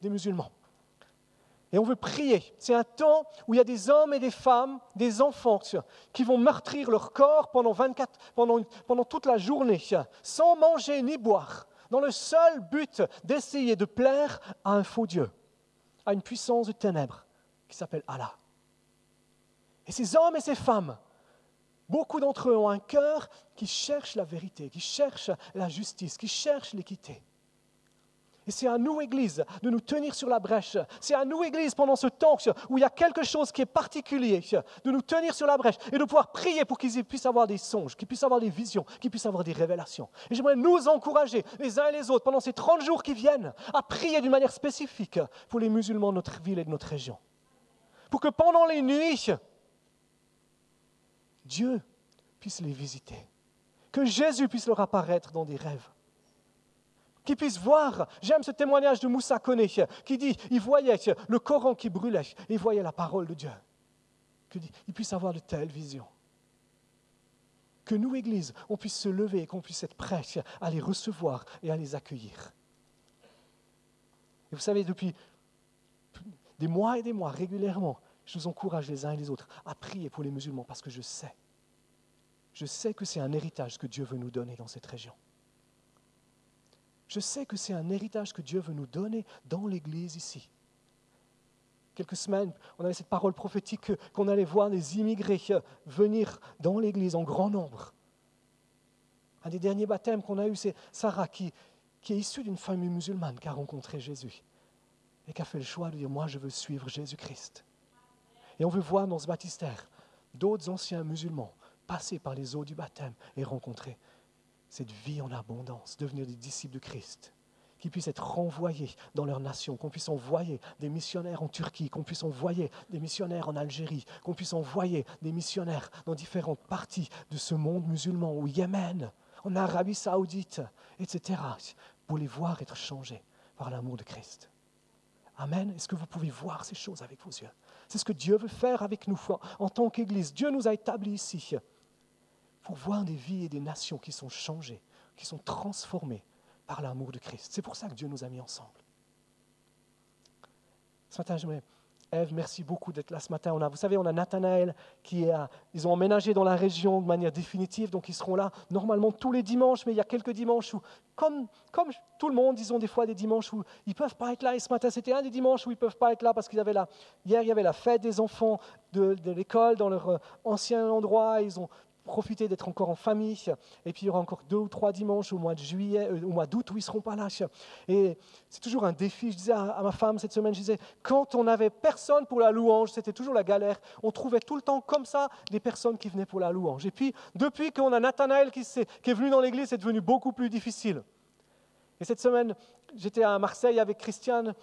des musulmans. Et on veut prier. C'est un temps où il y a des hommes et des femmes, des enfants qui vont meurtrir leur corps pendant toute la journée, sans manger ni boire, dans le seul but d'essayer de plaire à un faux Dieu, à une puissance de ténèbres qui s'appelle Allah. Et ces hommes et ces femmes, beaucoup d'entre eux ont un cœur qui cherche la vérité, qui cherche la justice, qui cherche l'équité. Et c'est à nous, Église, de nous tenir sur la brèche. C'est à nous, Église, pendant ce temps où il y a quelque chose qui est particulier, de nous tenir sur la brèche et de pouvoir prier pour qu'ils puissent avoir des songes, qu'ils puissent avoir des visions, qu'ils puissent avoir des révélations. Et j'aimerais nous encourager, les uns et les autres, pendant ces 30 jours qui viennent, à prier d'une manière spécifique pour les musulmans de notre ville et de notre région. Pour que pendant les nuits, Dieu puisse les visiter. Que Jésus puisse leur apparaître dans des rêves. Qu'ils puissent voir, j'aime ce témoignage de Moussa Koné, qui dit, il voyait le Coran qui brûlait, et il voyait la parole de Dieu. Qu'ils puissent avoir de telles visions. Que nous, Église, on puisse se lever et qu'on puisse être prêts à les recevoir et à les accueillir. Et vous savez, depuis des mois et des mois, régulièrement, je vous encourage les uns et les autres à prier pour les musulmans parce que je sais que c'est un héritage que Dieu veut nous donner dans cette région. Je sais que c'est un héritage que Dieu veut nous donner dans l'Église ici. Quelques semaines, on avait cette parole prophétique qu'on allait voir des immigrés venir dans l'Église en grand nombre. Un des derniers baptêmes qu'on a eu, c'est Sarah qui est issue d'une famille musulmane, qui a rencontré Jésus et qui a fait le choix de dire « Moi, je veux suivre Jésus-Christ ». Et on veut voir dans ce baptistère d'autres anciens musulmans passer par les eaux du baptême et rencontrer cette vie en abondance, devenir des disciples de Christ, qui puissent être renvoyés dans leur nation, qu'on puisse envoyer des missionnaires en Turquie, qu'on puisse envoyer des missionnaires en Algérie, qu'on puisse envoyer des missionnaires dans différentes parties de ce monde musulman, au Yémen, en Arabie Saoudite, etc., pour les voir être changés par l'amour de Christ. Amen. Est-ce que vous pouvez voir ces choses avec vos yeux? C'est ce que Dieu veut faire avec nous en tant qu'Église. Dieu nous a établis ici pour voir des vies et des nations qui sont changées, qui sont transformées par l'amour de Christ. C'est pour ça que Dieu nous a mis ensemble. Ce matin, Ève, merci beaucoup d'être là ce matin. Vous savez, on a Nathanaël ils ont emménagé dans la région de manière définitive, donc ils seront là normalement tous les dimanches, mais il y a quelques dimanches où, comme tout le monde, ils ont des fois des dimanches où ils ne peuvent pas être là. Et ce matin, c'était un des dimanches où ils ne peuvent pas être là parce hier, il y avait la fête des enfants de l'école dans leur ancien endroit. Ils ont profiter d'être encore en famille. Et puis il y aura encore 2 ou 3 dimanches au mois de juillet, au mois d'août où ils ne seront pas là. Et c'est toujours un défi. Je disais à ma femme cette semaine, je disais, quand on n'avait personne pour la louange, c'était toujours la galère. On trouvait tout le temps comme ça des personnes qui venaient pour la louange. Et puis depuis qu'on a Nathanaël qui est venu dans l'église, c'est devenu beaucoup plus difficile. Et cette semaine, j'étais à Marseille avec Christiane.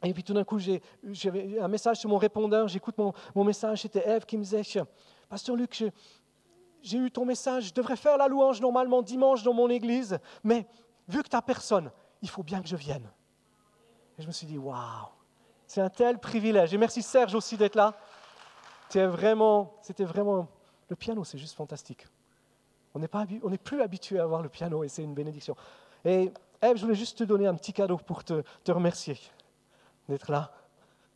Et puis tout d'un coup, j'avais un message sur mon répondeur. J'écoute mon message. C'était Ève qui me disait, Pasteur Luc, j'ai eu ton message, je devrais faire la louange normalement dimanche dans mon église, mais vu que tu n'as personne, il faut bien que je vienne. Et je me suis dit, waouh, c'est un tel privilège. Et merci Serge aussi d'être là. C'était vraiment, le piano, c'est juste fantastique. On n'est plus habitué à avoir le piano et c'est une bénédiction. Et Ève, je voulais juste te donner un petit cadeau pour te remercier d'être là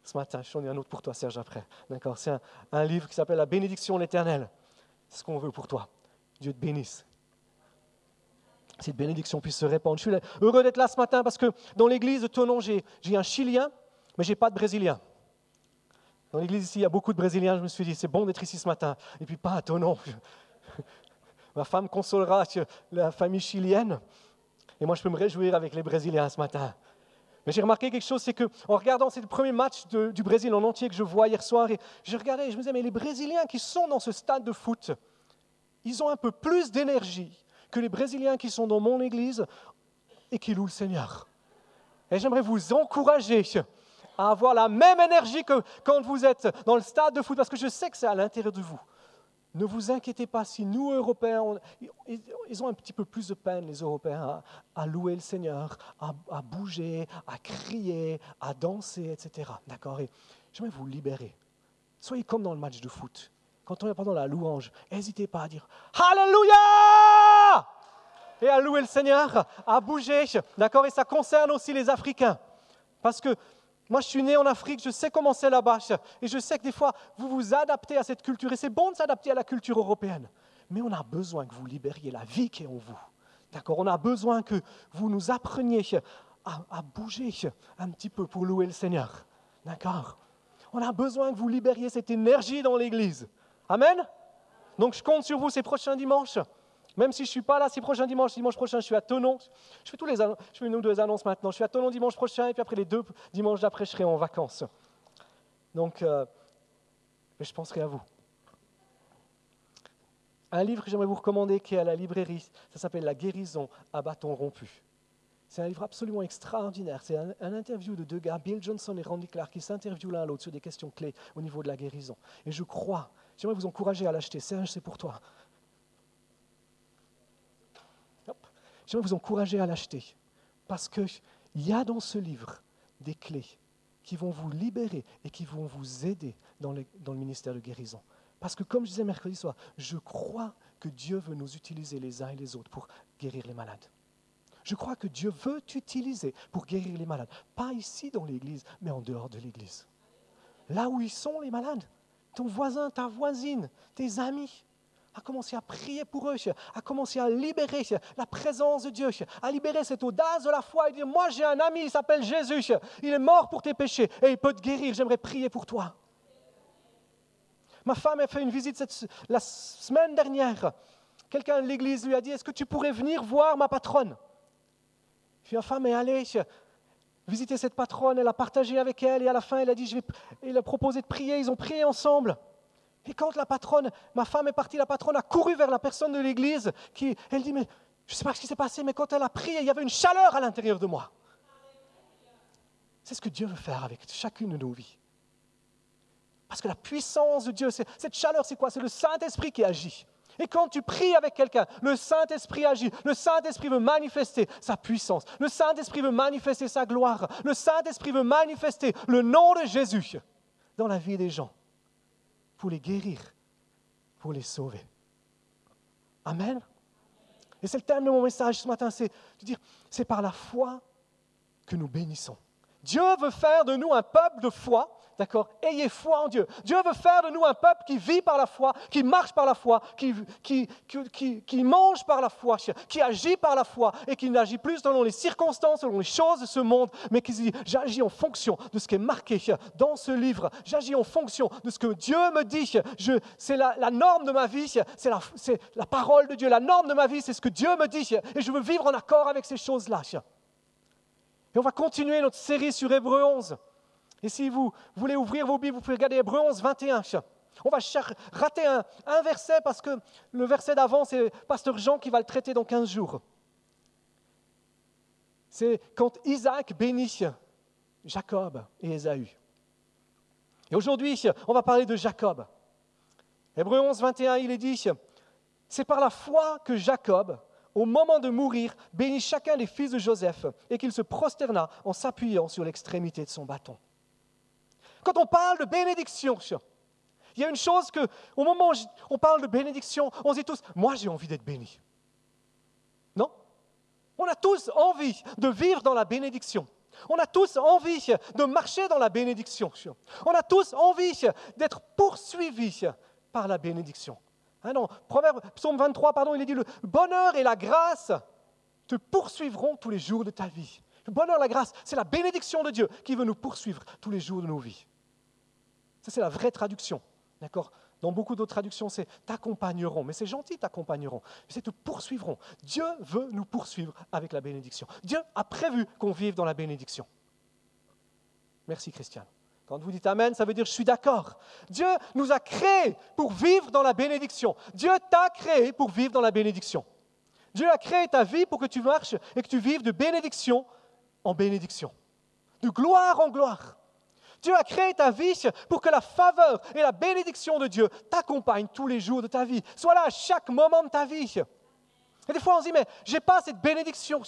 ce matin. J'en ai un autre pour toi, Serge, après. D'accord, c'est un livre qui s'appelle « La bénédiction de l'Éternel ». C'est ce qu'on veut pour toi. Dieu te bénisse. Cette bénédiction puisse se répandre. Je suis heureux d'être là ce matin parce que dans l'église de Thonon, j'ai un Chilien, mais je n'ai pas de Brésilien. Dans l'église ici, il y a beaucoup de Brésiliens. Je me suis dit, c'est bon d'être ici ce matin. Et puis pas à Thonon. Ma femme consolera la famille chilienne. Et moi, je peux me réjouir avec les Brésiliens ce matin. Mais j'ai remarqué quelque chose, c'est qu'en regardant, c'est le premier match du Brésil en entier que je vois hier soir, et je regardais et je me disais, mais les Brésiliens qui sont dans ce stade de foot, ils ont un peu plus d'énergie que les Brésiliens qui sont dans mon église et qui louent le Seigneur. Et j'aimerais vous encourager à avoir la même énergie que quand vous êtes dans le stade de foot, parce que je sais que c'est à l'intérieur de vous. Ne vous inquiétez pas si nous, Européens, ils ont un petit peu plus de peine, les Européens, à louer le Seigneur, à bouger, à crier, à danser, etc. D'accord? Et j'aimerais vous libérer. Soyez comme dans le match de foot. Quand on est pendant la louange, n'hésitez pas à dire « Alléluia !» et à louer le Seigneur, à bouger. D'accord? Et ça concerne aussi les Africains. Parce que moi, je suis né en Afrique, je sais comment c'est là-bas. Et je sais que des fois, vous vous adaptez à cette culture. Et c'est bon de s'adapter à la culture européenne. Mais on a besoin que vous libériez la vie qui est en vous. D'accord? On a besoin que vous nous appreniez à bouger un petit peu pour louer le Seigneur. D'accord? On a besoin que vous libériez cette énergie dans l'Église. Amen? Donc, je compte sur vous ces prochains dimanches. Même si je ne suis pas là ces prochains dimanches, dimanche prochain, je suis à Thonon. Je fais une ou deux annonces maintenant. Je suis à Thonon dimanche prochain, et puis après les 2 dimanches d'après, je serai en vacances. Donc, je penserai à vous. Un livre que j'aimerais vous recommander qui est à la librairie, ça s'appelle « La guérison à bâton rompu ». C'est un livre absolument extraordinaire. C'est un interview de 2 gars, Bill Johnson et Randy Clark, qui s'interviewent l'un à l'autre sur des questions clés au niveau de la guérison. Et je crois, j'aimerais vous encourager à l'acheter. Serge, c'est pour toi. J'aimerais vous encourager à l'acheter parce qu'il y a dans ce livre des clés qui vont vous libérer et qui vont vous aider dans le ministère de guérison. Parce que comme je disais mercredi soir, je crois que Dieu veut nous utiliser les uns et les autres pour guérir les malades. Je crois que Dieu veut t'utiliser pour guérir les malades. Pas ici dans l'église, mais en dehors de l'église. Là où ils sont les malades, ton voisin, ta voisine, tes amis, à commencer à prier pour eux, à commencer à libérer la présence de Dieu, à libérer cette audace de la foi et dire, moi j'ai un ami, il s'appelle Jésus, il est mort pour tes péchés et il peut te guérir, j'aimerais prier pour toi. Ma femme a fait une visite la semaine dernière. Quelqu'un de l'église lui a dit, est-ce que tu pourrais venir voir ma patronne? Puis ma femme est allée visiter cette patronne, elle a partagé avec elle et à la fin elle a dit, elle a proposé de prier, ils ont prié ensemble. Et quand ma femme est partie, la patronne a couru vers la personne de l'église, elle dit, mais je ne sais pas ce qui s'est passé, mais quand elle a prié, il y avait une chaleur à l'intérieur de moi. C'est ce que Dieu veut faire avec chacune de nos vies. Parce que la puissance de Dieu, cette chaleur, c'est quoi? C'est le Saint-Esprit qui agit. Et quand tu pries avec quelqu'un, le Saint-Esprit agit. Le Saint-Esprit veut manifester sa puissance. Le Saint-Esprit veut manifester sa gloire. Le Saint-Esprit veut manifester le nom de Jésus dans la vie des gens. Pour les guérir, pour les sauver. Amen. Et c'est le thème de mon message ce matin, c'est de dire, c'est par la foi que nous bénissons. Dieu veut faire de nous un peuple de foi, d'accord? Ayez foi en Dieu. Dieu veut faire de nous un peuple qui vit par la foi, qui marche par la foi, qui mange par la foi, qui agit par la foi et qui n'agit plus selon les circonstances, selon les choses de ce monde, mais qui dit, j'agis en fonction de ce qui est marqué dans ce livre. J'agis en fonction de ce que Dieu me dit. C'est la norme de ma vie, c'est la parole de Dieu. La norme de ma vie, c'est ce que Dieu me dit et je veux vivre en accord avec ces choses-là. Et on va continuer notre série sur Hébreux 11. Et si vous voulez ouvrir vos Bibles, vous pouvez regarder Hébreux 11, 21. On va rater un verset parce que le verset d'avant, c'est Pasteur Jean qui va le traiter dans 15 jours. C'est quand Isaac bénit Jacob et Ésaü. Et aujourd'hui, on va parler de Jacob. Hébreux 11, 21, il est dit, c'est par la foi que Jacob, au moment de mourir, bénit chacun des fils de Joseph et qu'il se prosterna en s'appuyant sur l'extrémité de son bâton. Quand on parle de bénédiction, il y a une chose que, au moment où on parle de bénédiction, on se dit tous, moi j'ai envie d'être béni. Non? On a tous envie de vivre dans la bénédiction. On a tous envie de marcher dans la bénédiction. On a tous envie d'être poursuivis par la bénédiction. Ah non, Psaume 23, il est dit, le bonheur et la grâce te poursuivront tous les jours de ta vie. Le bonheur et la grâce, c'est la bénédiction de Dieu qui veut nous poursuivre tous les jours de nos vies. Ça, c'est la vraie traduction. D'accord? Dans beaucoup d'autres traductions, c'est t'accompagneront. Mais c'est gentil, t'accompagneront. C'est te poursuivront. Dieu veut nous poursuivre avec la bénédiction. Dieu a prévu qu'on vive dans la bénédiction. Merci, Christiane. Quand vous dites Amen, ça veut dire je suis d'accord. Dieu nous a créés pour vivre dans la bénédiction. Dieu t'a créé pour vivre dans la bénédiction. Dieu a créé ta vie pour que tu marches et que tu vives de bénédiction en bénédiction, de gloire en gloire. Dieu a créé ta vie pour que la faveur et la bénédiction de Dieu t'accompagnent tous les jours de ta vie. Sois là à chaque moment de ta vie. Et des fois on se dit, mais je n'ai pas cette bénédiction.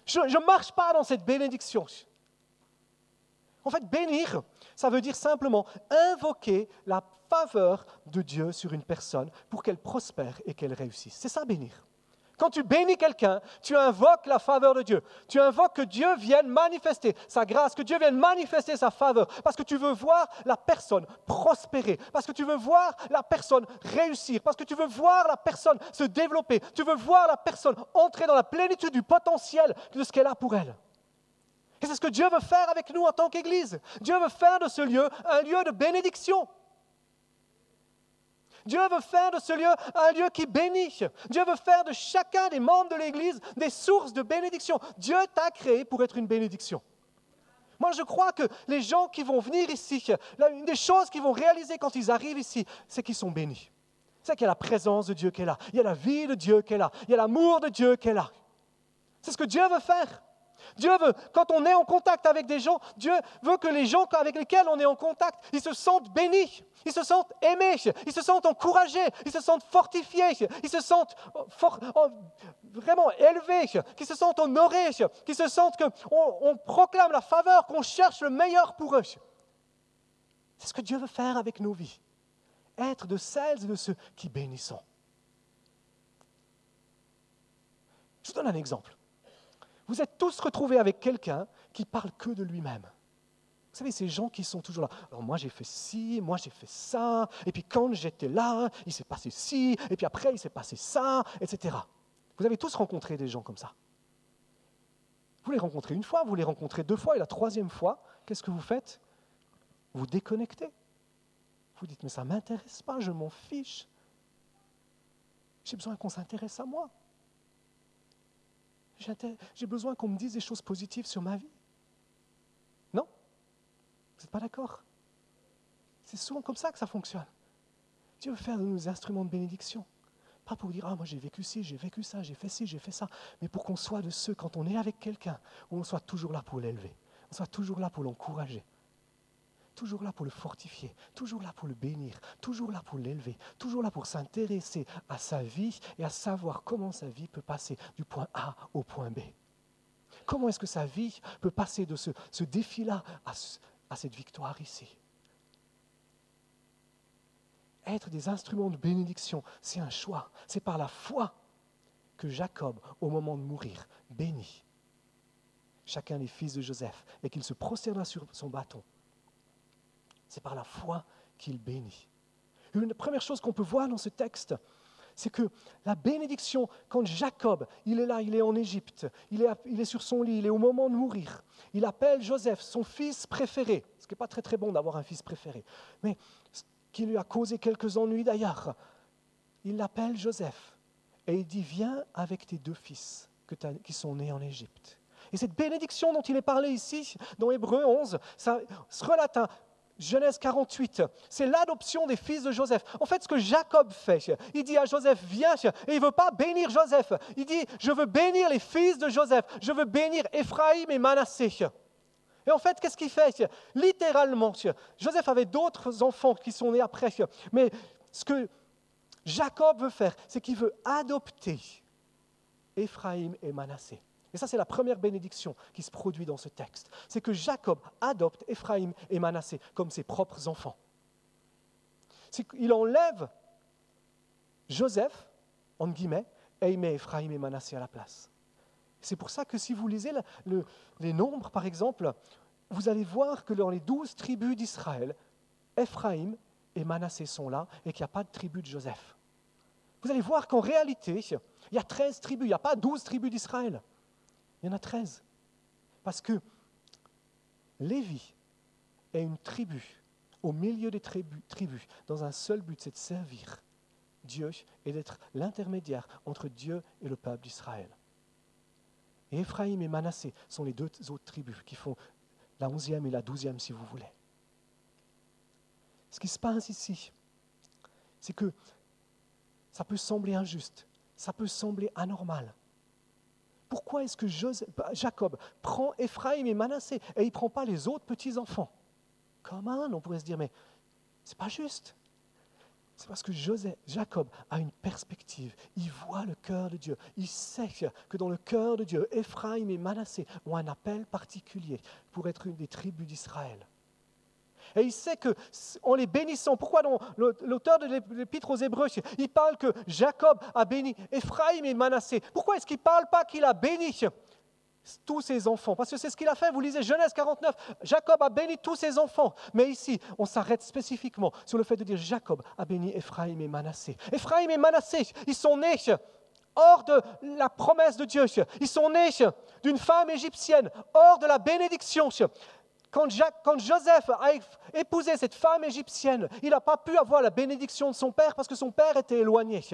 Je ne marche pas dans cette bénédiction. En fait, bénir, ça veut dire simplement invoquer la faveur de Dieu sur une personne pour qu'elle prospère et qu'elle réussisse. C'est ça, bénir. Quand tu bénis quelqu'un, tu invoques la faveur de Dieu. Tu invoques que Dieu vienne manifester sa grâce, que Dieu vienne manifester sa faveur, parce que tu veux voir la personne prospérer, parce que tu veux voir la personne réussir, parce que tu veux voir la personne se développer, tu veux voir la personne entrer dans la plénitude du potentiel de ce qu'elle a pour elle. Et c'est ce que Dieu veut faire avec nous en tant qu'Église. Dieu veut faire de ce lieu un lieu de bénédiction. Dieu veut faire de ce lieu un lieu qui bénit. Dieu veut faire de chacun des membres de l'Église des sources de bénédiction. Dieu t'a créé pour être une bénédiction. Moi, je crois que les gens qui vont venir ici, une des choses qu'ils vont réaliser quand ils arrivent ici, c'est qu'ils sont bénis. C'est qu'il y a la présence de Dieu qui est là. Il y a la vie de Dieu qui est là. Il y a l'amour de Dieu qui est là. C'est ce que Dieu veut faire. Dieu veut, quand on est en contact avec des gens, Dieu veut que les gens avec lesquels on est en contact, ils se sentent bénis, ils se sentent aimés, ils se sentent encouragés, ils se sentent fortifiés, ils se sentent vraiment élevés, qu'ils se sentent honorés, qu'ils se sentent qu'on proclame la faveur, qu'on cherche le meilleur pour eux. C'est ce que Dieu veut faire avec nos vies. Être de celles et de ceux qui bénissent. Je vous donne un exemple. Vous êtes tous retrouvés avec quelqu'un qui parle que de lui-même. Vous savez, ces gens qui sont toujours là. Alors moi j'ai fait ci, moi j'ai fait ça, et puis quand j'étais là, il s'est passé ci, et puis après il s'est passé ça, etc. Vous avez tous rencontré des gens comme ça. Vous les rencontrez une fois, vous les rencontrez 2 fois, et la 3e fois, qu'est-ce que vous faites? Vous déconnectez. Vous dites, mais ça ne m'intéresse pas, je m'en fiche. J'ai besoin qu'on s'intéresse à moi. J'ai besoin qu'on me dise des choses positives sur ma vie. Non? Vous n'êtes pas d'accord? C'est souvent comme ça que ça fonctionne. Dieu veut faire de nous des instruments de bénédiction. Pas pour dire, moi j'ai vécu ci, j'ai vécu ça, j'ai fait ci, j'ai fait ça. Mais pour qu'on soit de ceux, quand on est avec quelqu'un, où on soit toujours là pour l'élever. On soit toujours là pour l'encourager. Toujours là pour le fortifier, toujours là pour le bénir, toujours là pour l'élever, toujours là pour s'intéresser à sa vie et à savoir comment sa vie peut passer du point A au point B. Comment est-ce que sa vie peut passer de ce défi-là à cette victoire ici? Être des instruments de bénédiction, c'est un choix. C'est par la foi que Jacob, au moment de mourir, bénit chacun des fils de Joseph et qu'il se prosterna sur son bâton. C'est par la foi qu'il bénit. Une première chose qu'on peut voir dans ce texte, c'est que la bénédiction, quand Jacob, il est là, il est en Égypte, il est sur son lit, il est au moment de mourir, il appelle Joseph, son fils préféré, ce qui n'est pas très très bon d'avoir un fils préféré, mais qui lui a causé quelques ennuis d'ailleurs. Il l'appelle Joseph et il dit, viens avec tes 2 fils qui sont nés en Égypte. Et cette bénédiction dont il est parlé ici, dans Hébreux 11, ça se relate à Genèse 48, c'est l'adoption des fils de Joseph. En fait, ce que Jacob fait, il dit à Joseph, viens, et il ne veut pas bénir Joseph. Il dit, je veux bénir les fils de Joseph, je veux bénir Ephraïm et Manassé. Et en fait, qu'est-ce qu'il fait? Littéralement, Joseph avait d'autres enfants qui sont nés après, mais ce que Jacob veut faire, c'est qu'il veut adopter Ephraïm et Manassé. Et ça, c'est la première bénédiction qui se produit dans ce texte. C'est que Jacob adopte Ephraïm et Manassé comme ses propres enfants. Il enlève Joseph, entre guillemets, et il met Ephraïm et Manassé à la place. C'est pour ça que si vous lisez les nombres, par exemple, vous allez voir que dans les 12 tribus d'Israël, Ephraïm et Manassé sont là et qu'il n'y a pas de tribu de Joseph. Vous allez voir qu'en réalité, il y a 13 tribus, il n'y a pas 12 tribus d'Israël. Il y en a 13. Parce que Lévi est une tribu, au milieu des tribus, dans un seul but, c'est de servir Dieu et d'être l'intermédiaire entre Dieu et le peuple d'Israël. Et Ephraïm et Manassé sont les 2 autres tribus qui font la 11e et la 12e, si vous voulez. Ce qui se passe ici, c'est que ça peut sembler injuste, ça peut sembler anormal. Pourquoi est-ce que Jacob prend Ephraïm et Manassé et il ne prend pas les autres petits-enfants? Comment on pourrait se dire, mais ce n'est pas juste. C'est parce que Jacob a une perspective. Il voit le cœur de Dieu. Il sait que dans le cœur de Dieu, Ephraïm et Manassé ont un appel particulier pour être une des tribus d'Israël. Et il sait qu'en les bénissant, pourquoi l'auteur de l'Épître aux Hébreux, il parle que Jacob a béni Éphraïm et Manassé. Pourquoi est-ce qu'il ne parle pas qu'il a béni tous ses enfants? Parce que c'est ce qu'il a fait. Vous lisez Genèse 49, Jacob a béni tous ses enfants. Mais ici, on s'arrête spécifiquement sur le fait de dire Jacob a béni Éphraïm et Manassé. Éphraïm et Manassé, ils sont nés hors de la promesse de Dieu. Ils sont nés d'une femme égyptienne, hors de la bénédiction. Quand Joseph a épousé cette femme égyptienne, il n'a pas pu avoir la bénédiction de son père parce que son père était éloigné.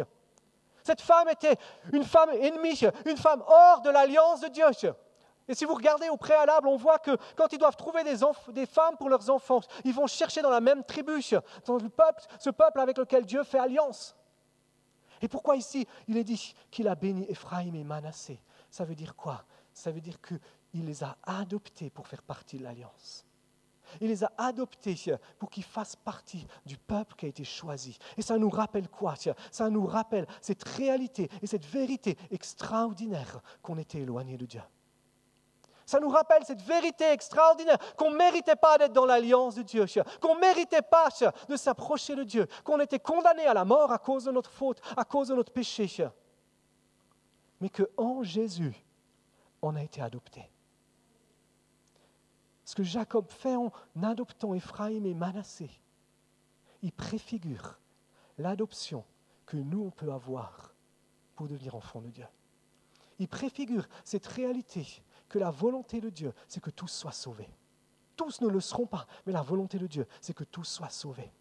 Cette femme était une femme ennemie, une femme hors de l'alliance de Dieu. Et si vous regardez au préalable, on voit que quand ils doivent trouver des femmes pour leurs enfants, ils vont chercher dans la même tribu, dans ce peuple avec lequel Dieu fait alliance. Et pourquoi ici, il est dit qu'il a béni Éphraïm et Manassé? Ça veut dire quoi? Ça veut dire qu'il les a adoptés pour faire partie de l'alliance. Il les a adoptés pour qu'ils fassent partie du peuple qui a été choisi. Et ça nous rappelle quoi? Ça nous rappelle cette réalité et cette vérité extraordinaire qu'on était éloigné de Dieu. Ça nous rappelle cette vérité extraordinaire qu'on ne méritait pas d'être dans l'alliance de Dieu, qu'on ne méritait pas de s'approcher de Dieu, qu'on était condamné à la mort à cause de notre faute, à cause de notre péché. Mais qu'en Jésus, on a été adoptés. Ce que Jacob fait en adoptant Éphraïm et Manassé, il préfigure l'adoption que nous, on peut avoir pour devenir enfants de Dieu. Il préfigure cette réalité que la volonté de Dieu, c'est que tous soient sauvés. Tous ne le seront pas, mais la volonté de Dieu, c'est que tous soient sauvés.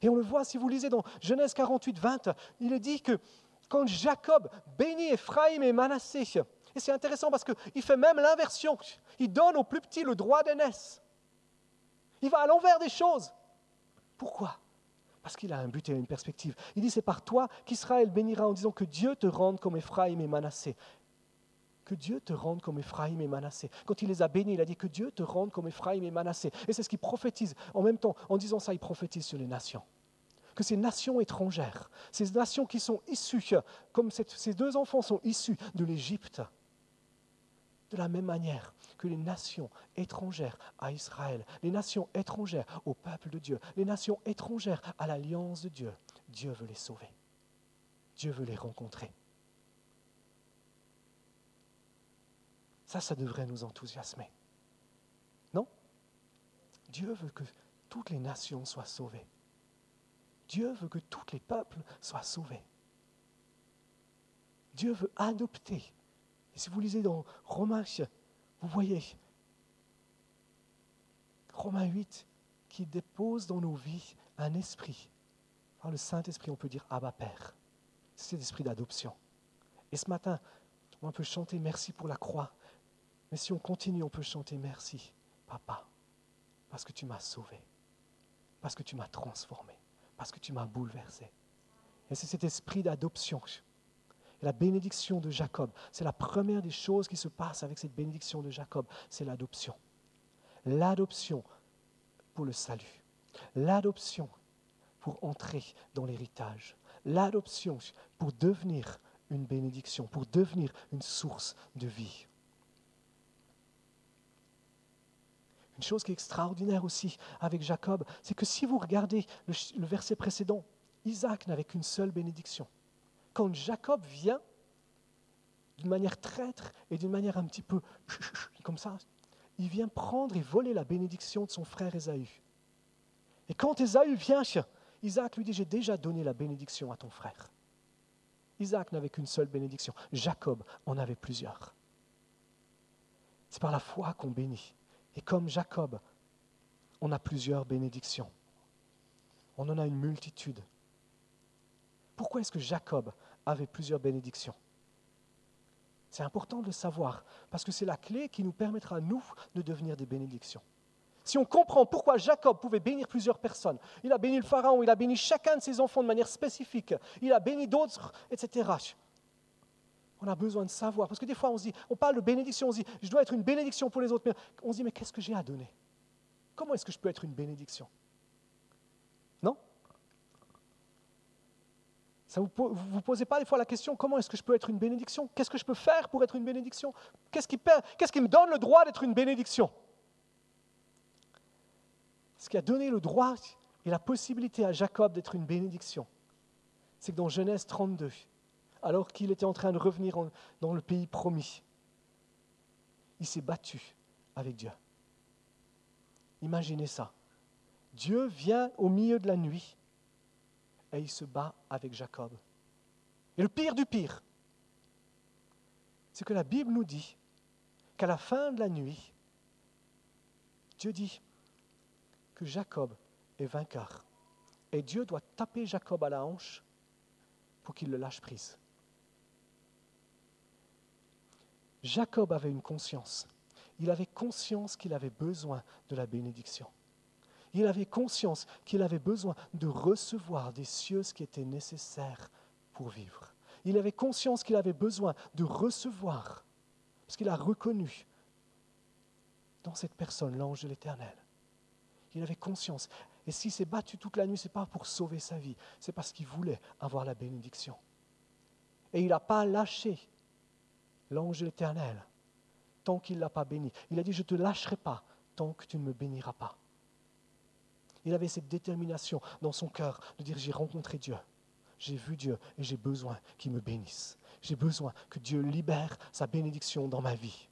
Et on le voit, si vous lisez dans Genèse 48, 20, il est dit que quand Jacob bénit Éphraïm et Manassé, et c'est intéressant parce qu'il fait même l'inversion, il donne aux plus petits le droit d'aînesse. Il va à l'envers des choses. Pourquoi? Parce qu'il a un but et une perspective. Il dit, c'est par toi qu'Israël bénira en disant que Dieu te rende comme Éphraïm et Manassé. Que Dieu te rende comme Éphraïm et Manassé. Quand il les a bénis, il a dit que Dieu te rende comme Éphraïm et Manassé. Et c'est ce qu'il prophétise. En même temps, en disant ça, il prophétise sur les nations. Que ces nations étrangères, ces nations qui sont issues, comme ces deux enfants sont issus de l'Égypte, de la même manière que les nations étrangères à Israël, les nations étrangères au peuple de Dieu, les nations étrangères à l'alliance de Dieu, Dieu veut les sauver. Dieu veut les rencontrer. Ça devrait nous enthousiasmer. Non? Dieu veut que toutes les nations soient sauvées. Dieu veut que tous les peuples soient sauvés. Dieu veut adopter. Et si vous lisez dans Romains, vous voyez Romains 8 qui dépose dans nos vies un esprit. Par le Saint-Esprit, on peut dire Abba Père. C'est l'esprit d'adoption. Et ce matin, on peut chanter merci pour la croix. Mais si on continue, on peut chanter merci, Papa, parce que tu m'as sauvé, parce que tu m'as transformé, parce que tu m'as bouleversé. Et c'est cet esprit d'adoption. Et la bénédiction de Jacob, c'est la première des choses qui se passe avec cette bénédiction de Jacob, c'est l'adoption. L'adoption pour le salut. L'adoption pour entrer dans l'héritage. L'adoption pour devenir une bénédiction, pour devenir une source de vie. Une chose qui est extraordinaire aussi avec Jacob, c'est que si vous regardez le verset précédent, Isaac n'avait qu'une seule bénédiction. Quand Jacob vient, d'une manière traître et d'une manière un petit peu comme ça, il vient prendre et voler la bénédiction de son frère Ésaü. Et quand Ésaü vient, Isaac lui dit, j'ai déjà donné la bénédiction à ton frère. Isaac n'avait qu'une seule bénédiction. Jacob en avait plusieurs. C'est par la foi qu'on bénit. Et comme Jacob, on a plusieurs bénédictions. On en a une multitude. Pourquoi est-ce que Jacob avait plusieurs bénédictions? C'est important de le savoir, parce que c'est la clé qui nous permettra, nous, de devenir des bénédictions. Si on comprend pourquoi Jacob pouvait bénir plusieurs personnes, il a béni le pharaon, il a béni chacun de ses enfants de manière spécifique, il a béni d'autres, etc. On a besoin de savoir, parce que des fois on parle de bénédiction, on se dit, je dois être une bénédiction pour les autres, mais on se dit, mais qu'est-ce que j'ai à donner? Comment est-ce que je peux être une bénédiction? Non? Vous ne vous posez pas des fois la question, comment est-ce que je peux être une bénédiction? Qu'est-ce que je peux faire pour être une bénédiction? Qu'est-ce qui me donne le droit d'être une bénédiction? ce qui a donné le droit et la possibilité à Jacob d'être une bénédiction, c'est que dans Genèse 32, alors qu'il était en train de revenir dans le pays promis, il s'est battu avec Dieu. Imaginez ça. Dieu vient au milieu de la nuit et il se bat avec Jacob. Et le pire du pire, c'est que la Bible nous dit qu'à la fin de la nuit, Dieu dit que Jacob est vainqueur. Et Dieu doit taper Jacob à la hanche pour qu'il le lâche prise. Jacob avait une conscience. Il avait conscience qu'il avait besoin de la bénédiction. Il avait conscience qu'il avait besoin de recevoir des cieux ce qui était nécessaire pour vivre. Il avait conscience qu'il avait besoin de recevoir, parce qu'il a reconnu dans cette personne l'ange de l'Éternel. Il avait conscience. Et s'il s'est battu toute la nuit, ce n'est pas pour sauver sa vie, c'est parce qu'il voulait avoir la bénédiction. Et il n'a pas lâché l'ange de l'Éternel tant qu'il ne l'a pas béni. Il a dit, je ne te lâcherai pas tant que tu ne me béniras pas. Il avait cette détermination dans son cœur de dire, j'ai rencontré Dieu, j'ai vu Dieu et j'ai besoin qu'il me bénisse. J'ai besoin que Dieu libère sa bénédiction dans ma vie.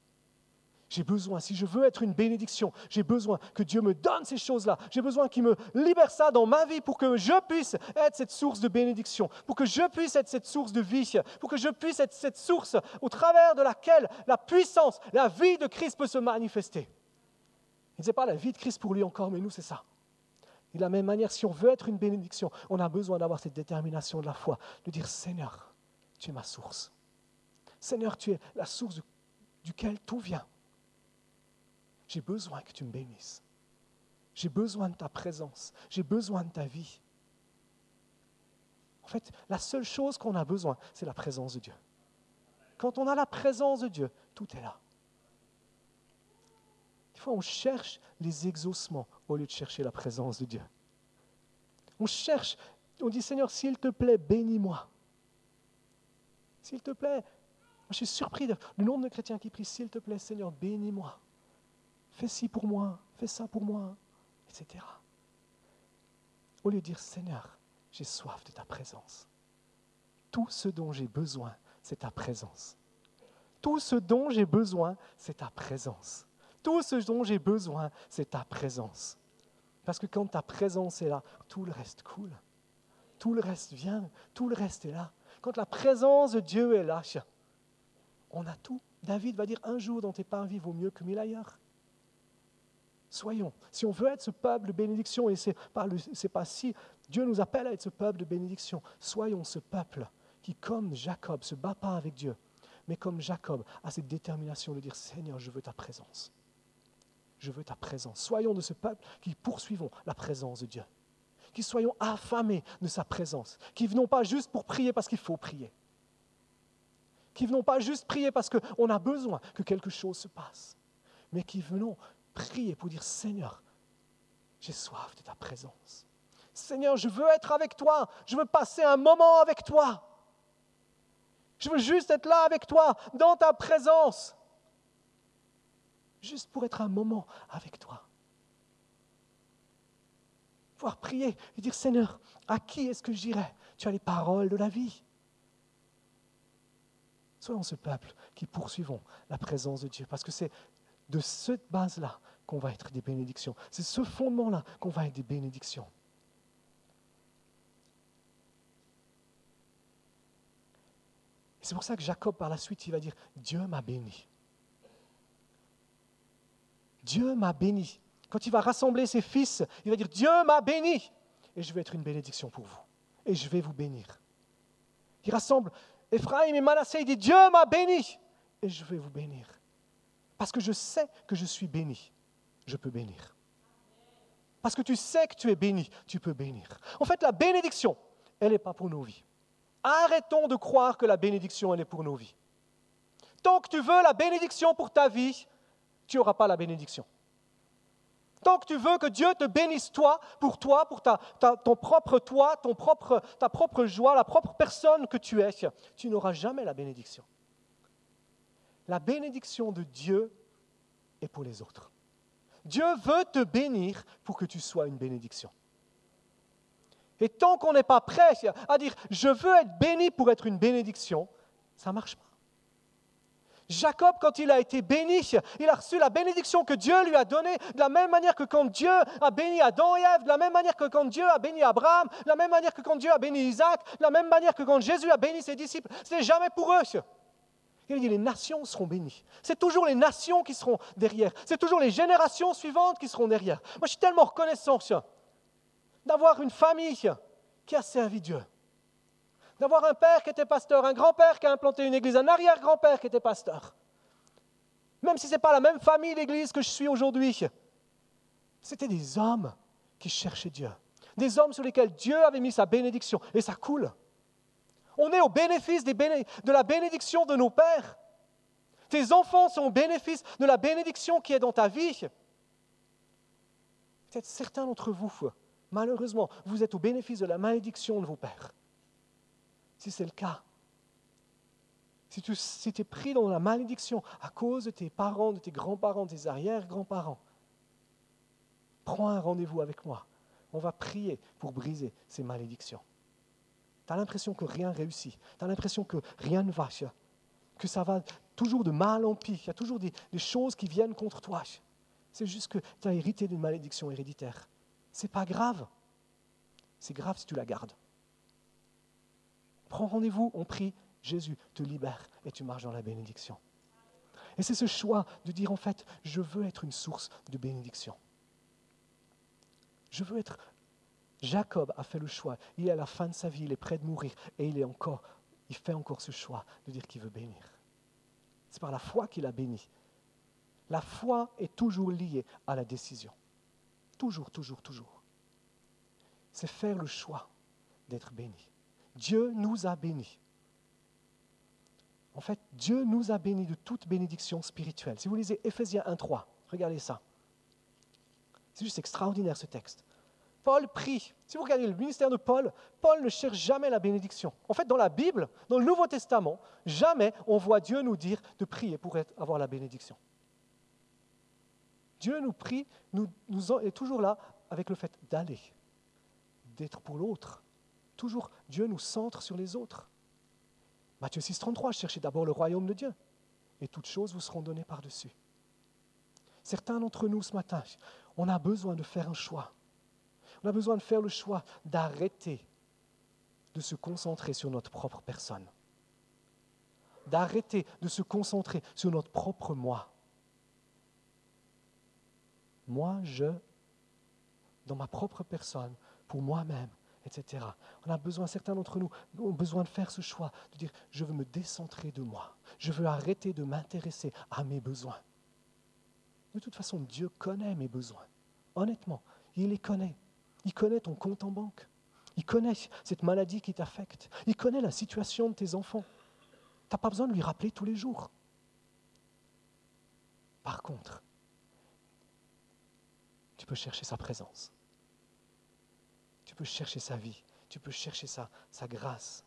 J'ai besoin, si je veux être une bénédiction, j'ai besoin que Dieu me donne ces choses-là. J'ai besoin qu'il me libère ça dans ma vie pour que je puisse être cette source de bénédiction, pour que je puisse être cette source de vie, pour que je puisse être cette source au travers de laquelle la puissance, la vie de Christ peut se manifester. Il ne sait pas la vie de Christ pour lui encore, mais nous, c'est ça. Et de la même manière, si on veut être une bénédiction, on a besoin d'avoir cette détermination de la foi, de dire, Seigneur, tu es ma source. Seigneur, tu es la source duquel tout vient. J'ai besoin que tu me bénisses. J'ai besoin de ta présence. J'ai besoin de ta vie. En fait, la seule chose qu'on a besoin, c'est la présence de Dieu. Quand on a la présence de Dieu, tout est là. Des fois, on cherche les exaucements au lieu de chercher la présence de Dieu. On cherche, on dit, Seigneur, s'il te plaît, bénis-moi. S'il te plaît, je suis surpris du nombre de chrétiens qui prient, s'il te plaît, Seigneur, bénis-moi. Fais ci pour moi, fais ça pour moi, etc. Au lieu de dire, Seigneur, j'ai soif de ta présence. Tout ce dont j'ai besoin, c'est ta présence. Tout ce dont j'ai besoin, c'est ta présence. Tout ce dont j'ai besoin, c'est ta présence. Parce que quand ta présence est là, tout le reste coule. Tout le reste vient, tout le reste est là. Quand la présence de Dieu est là, on a tout. David va dire, un jour dans tes parvis vaut mieux que 1000 ailleurs. Soyons, si on veut être ce peuple de bénédiction, et c'est pas si Dieu nous appelle à être ce peuple de bénédiction, soyons ce peuple qui, comme Jacob, se bat pas avec Dieu, mais comme Jacob, a cette détermination de dire, Seigneur, je veux ta présence. Je veux ta présence. Soyons de ce peuple qui poursuivons la présence de Dieu. Qui soyons affamés de sa présence. Qui venons pas juste pour prier parce qu'il faut prier. Qui venons pas juste prier parce qu'on a besoin que quelque chose se passe. Mais qui venons prier pour dire, Seigneur, j'ai soif de ta présence. Seigneur, je veux être avec toi. Je veux passer un moment avec toi. Je veux juste être là avec toi, dans ta présence. Juste pour être un moment avec toi. Pouvoir prier et dire, Seigneur, à qui est-ce que j'irai? Tu as les paroles de la vie. Soyons ce peuple qui poursuivons la présence de Dieu, parce que c'est de cette base-là qu'on va être des bénédictions. C'est ce fondement-là qu'on va être des bénédictions. Et c'est pour ça que Jacob, par la suite, il va dire, Dieu m'a béni. Dieu m'a béni. Quand il va rassembler ses fils, il va dire, Dieu m'a béni. Et je vais être une bénédiction pour vous. Et je vais vous bénir. Il rassemble Ephraïm et Manassé, il dit, Dieu m'a béni. Et je vais vous bénir. Parce que je sais que je suis béni. Je peux bénir. Parce que tu sais que tu es béni, tu peux bénir. En fait, la bénédiction, elle n'est pas pour nos vies. Arrêtons de croire que la bénédiction, elle est pour nos vies. Tant que tu veux la bénédiction pour ta vie, tu n'auras pas la bénédiction. Tant que tu veux que Dieu te bénisse toi, pour ton propre toi, ta propre joie, la propre personne que tu es, tu n'auras jamais la bénédiction. La bénédiction de Dieu est pour les autres. Dieu veut te bénir pour que tu sois une bénédiction. Et tant qu'on n'est pas prêt à dire « je veux être béni pour être une bénédiction », ça ne marche pas. Jacob, quand il a été béni, il a reçu la bénédiction que Dieu lui a donnée, de la même manière que quand Dieu a béni Adam et Ève, de la même manière que quand Dieu a béni Abraham, de la même manière que quand Dieu a béni Isaac, de la même manière que quand Jésus a béni ses disciples. Ce n'est jamais pour eux. Il dit les nations seront bénies. C'est toujours les nations qui seront derrière. C'est toujours les générations suivantes qui seront derrière. Moi, je suis tellement reconnaissant d'avoir une famille qui a servi Dieu. D'avoir un père qui était pasteur, un grand-père qui a implanté une église, un arrière-grand-père qui était pasteur. Même si ce n'est pas la même famille d'église que je suis aujourd'hui. C'était des hommes qui cherchaient Dieu. Des hommes sur lesquels Dieu avait mis sa bénédiction. Et ça coule. On est au bénéfice de la bénédiction de nos pères. Tes enfants sont au bénéfice de la bénédiction qui est dans ta vie. Peut-être certains d'entre vous, malheureusement, vous êtes au bénéfice de la malédiction de vos pères. Si c'est le cas, si tu es pris dans la malédiction à cause de tes parents, de tes grands-parents, de tes arrière-grands-parents, prends un rendez-vous avec moi. On va prier pour briser ces malédictions. Tu as l'impression que rien réussit, tu as l'impression que rien ne va, que ça va toujours de mal en pis, il y a toujours des choses qui viennent contre toi. C'est juste que tu as hérité d'une malédiction héréditaire. Ce n'est pas grave. C'est grave si tu la gardes. Prends rendez-vous, on prie, Jésus te libère et tu marches dans la bénédiction. Et c'est ce choix de dire en fait, je veux être une source de bénédiction. Je veux être... Jacob a fait le choix, il est à la fin de sa vie, il est près de mourir et il fait encore ce choix de dire qu'il veut bénir. C'est par la foi qu'il a béni. La foi est toujours liée à la décision. Toujours, toujours, toujours. C'est faire le choix d'être béni. Dieu nous a bénis. En fait, Dieu nous a bénis de toute bénédiction spirituelle. Si vous lisez Éphésiens 1:3, regardez ça. C'est juste extraordinaire ce texte. Paul prie. Si vous regardez le ministère de Paul, Paul ne cherche jamais la bénédiction. En fait, dans la Bible, dans le Nouveau Testament, jamais on voit Dieu nous dire de prier pour avoir la bénédiction. Dieu nous prie, est toujours là avec le fait d'aller, d'être pour l'autre. Toujours, Dieu nous centre sur les autres. Matthieu 6:33, cherchez d'abord le royaume de Dieu, et toutes choses vous seront données par-dessus. Certains d'entre nous ce matin, on a besoin de faire un choix. On a besoin de faire le choix d'arrêter de se concentrer sur notre propre personne. D'arrêter de se concentrer sur notre propre moi. Moi, dans ma propre personne, pour moi-même, etc. On a besoin, certains d'entre nous ont besoin de faire ce choix, de dire, je veux me décentrer de moi. Je veux arrêter de m'intéresser à mes besoins. De toute façon, Dieu connaît mes besoins. Honnêtement, il les connaît. Il connaît ton compte en banque. Il connaît cette maladie qui t'affecte. Il connaît la situation de tes enfants. Tu n'as pas besoin de lui rappeler tous les jours. Par contre, tu peux chercher sa présence. Tu peux chercher sa vie. Tu peux chercher sa grâce.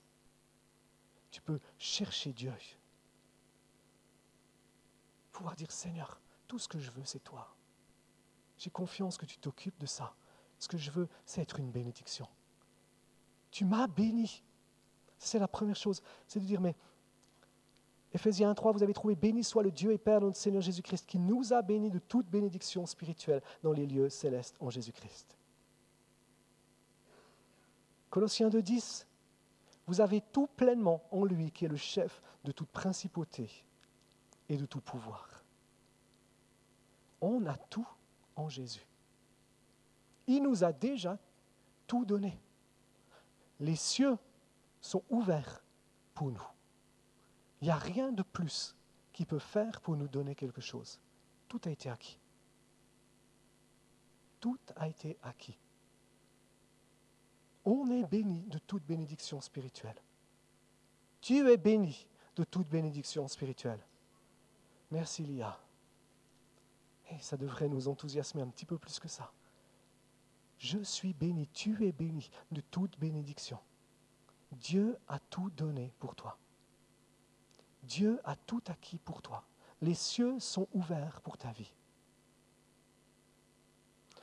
Tu peux chercher Dieu. Pouvoir dire, Seigneur, tout ce que je veux, c'est toi. J'ai confiance que tu t'occupes de ça. Ce que je veux, c'est être une bénédiction. Tu m'as béni. C'est la première chose. C'est de dire, mais Éphésiens 1:3, vous avez trouvé, béni soit le Dieu et Père de notre Seigneur Jésus-Christ, qui nous a bénis de toute bénédiction spirituelle dans les lieux célestes en Jésus-Christ. Colossiens 2:10, vous avez tout pleinement en lui, qui est le chef de toute principauté et de tout pouvoir. On a tout en Jésus. Il nous a déjà tout donné. Les cieux sont ouverts pour nous. Il n'y a rien de plus qu'il peut faire pour nous donner quelque chose. Tout a été acquis. Tout a été acquis. On est béni de toute bénédiction spirituelle. Tu es béni de toute bénédiction spirituelle. Merci Lia. Et ça devrait nous enthousiasmer un petit peu plus que ça. Je suis béni, tu es béni de toute bénédiction. Dieu a tout donné pour toi. Dieu a tout acquis pour toi. Les cieux sont ouverts pour ta vie.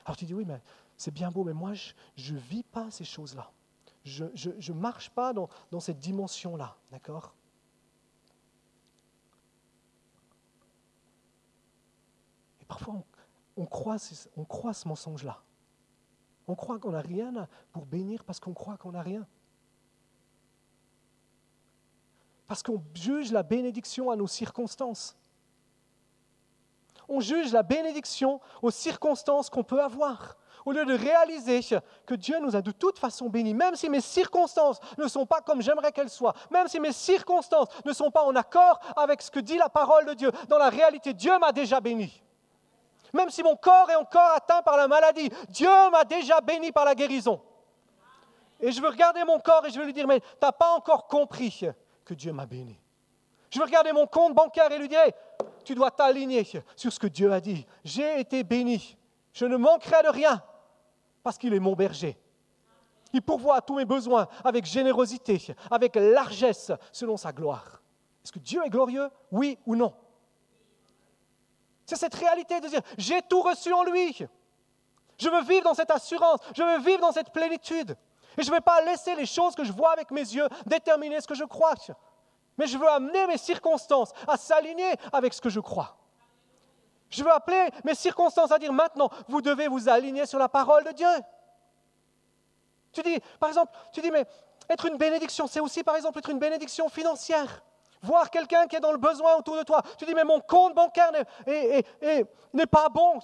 Alors tu dis, oui, mais c'est bien beau, mais moi, je ne vis pas ces choses-là. Je ne marche pas dans cette dimension-là, d'accord? Et parfois, on croit ce mensonge-là. On croit qu'on n'a rien pour bénir parce qu'on croit qu'on n'a rien. Parce qu'on juge la bénédiction à nos circonstances. On juge la bénédiction aux circonstances qu'on peut avoir. Au lieu de réaliser que Dieu nous a de toute façon bénis, même si mes circonstances ne sont pas comme j'aimerais qu'elles soient, même si mes circonstances ne sont pas en accord avec ce que dit la parole de Dieu, dans la réalité, Dieu m'a déjà béni. Même si mon corps est encore atteint par la maladie, Dieu m'a déjà béni par la guérison. Et je veux regarder mon corps et je veux lui dire, mais tu n'as pas encore compris que Dieu m'a béni. Je veux regarder mon compte bancaire et lui dire, hey, tu dois t'aligner sur ce que Dieu a dit. J'ai été béni. Je ne manquerai de rien parce qu'il est mon berger. Il pourvoit à tous mes besoins avec générosité, avec largesse, selon sa gloire. Est-ce que Dieu est glorieux? Oui ou non? C'est cette réalité de dire, j'ai tout reçu en lui. Je veux vivre dans cette assurance, je veux vivre dans cette plénitude. Et je ne vais pas laisser les choses que je vois avec mes yeux déterminer ce que je crois. Mais je veux amener mes circonstances à s'aligner avec ce que je crois. Je veux appeler mes circonstances à dire maintenant, vous devez vous aligner sur la parole de Dieu. Tu dis, par exemple, mais être une bénédiction, c'est aussi par exemple être une bénédiction financière. Voir quelqu'un qui est dans le besoin autour de toi. Tu dis, mais mon compte bancaire n'est pas bon.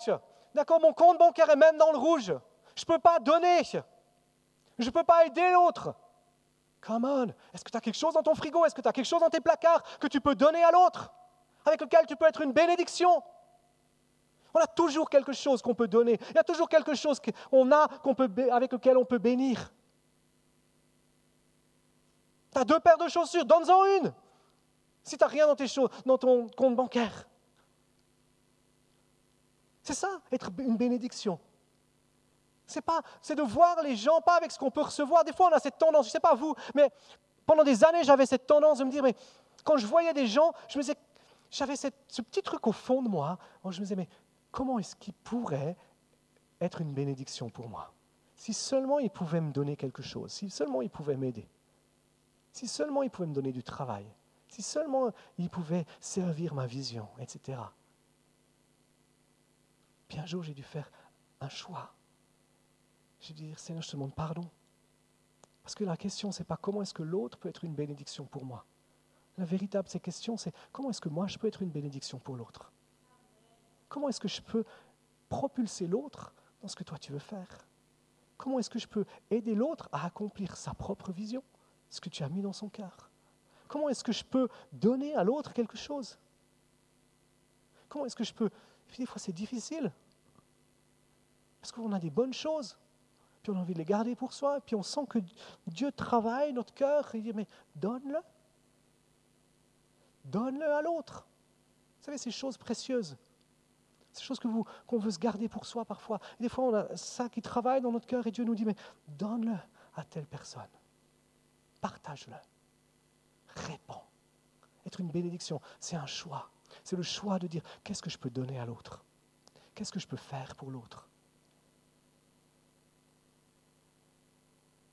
D'accord, mon compte bancaire est même dans le rouge. Je ne peux pas donner. Je ne peux pas aider l'autre. Come on. Est-ce que tu as quelque chose dans ton frigo? Est-ce que tu as quelque chose dans tes placards que tu peux donner à l'autre? Avec lequel tu peux être une bénédiction? On a toujours quelque chose qu'on peut donner. Il y a toujours quelque chose avec lequel on peut bénir. Tu as 2 paires de chaussures, donne-en une. Si tu n'as rien dans ton compte bancaire. C'est ça, être une bénédiction. C'est de voir les gens, pas avec ce qu'on peut recevoir. Des fois, on a cette tendance, je ne sais pas vous, mais pendant des années, j'avais cette tendance de me dire, mais quand je voyais des gens, j'avais ce petit truc au fond de moi, où je me disais, mais comment est-ce qu'ils pourraient être une bénédiction pour moi? Si seulement ils pouvaient me donner quelque chose, si seulement ils pouvaient m'aider, si seulement ils pouvaient me donner du travail, si seulement ils pouvaient servir ma vision, etc. Puis un jour, j'ai dû faire un choix. J'ai dû dire, Seigneur, je te demande pardon. Parce que la question, ce n'est pas comment est-ce que l'autre peut être une bénédiction pour moi. La véritable question, c'est comment est-ce que moi, je peux être une bénédiction pour l'autre. Comment est-ce que je peux propulser l'autre dans ce que toi, tu veux faire? Comment est-ce que je peux aider l'autre à accomplir sa propre vision, ce que tu as mis dans son cœur? Comment est-ce que je peux donner à l'autre quelque chose? Comment est-ce que je peux... Et puis des fois, c'est difficile. Parce qu'on a des bonnes choses. Puis on a envie de les garder pour soi, puis on sent que Dieu travaille notre cœur, et il dit, mais donne-le. Donne-le à l'autre. Vous savez, ces choses précieuses, ces choses qu'on veut se garder pour soi parfois. Et des fois, on a ça qui travaille dans notre cœur, et Dieu nous dit, mais donne-le à telle personne. Partage-le. Répands. Être une bénédiction, c'est un choix. C'est le choix de dire, qu'est-ce que je peux donner à l'autre? Qu'est-ce que je peux faire pour l'autre?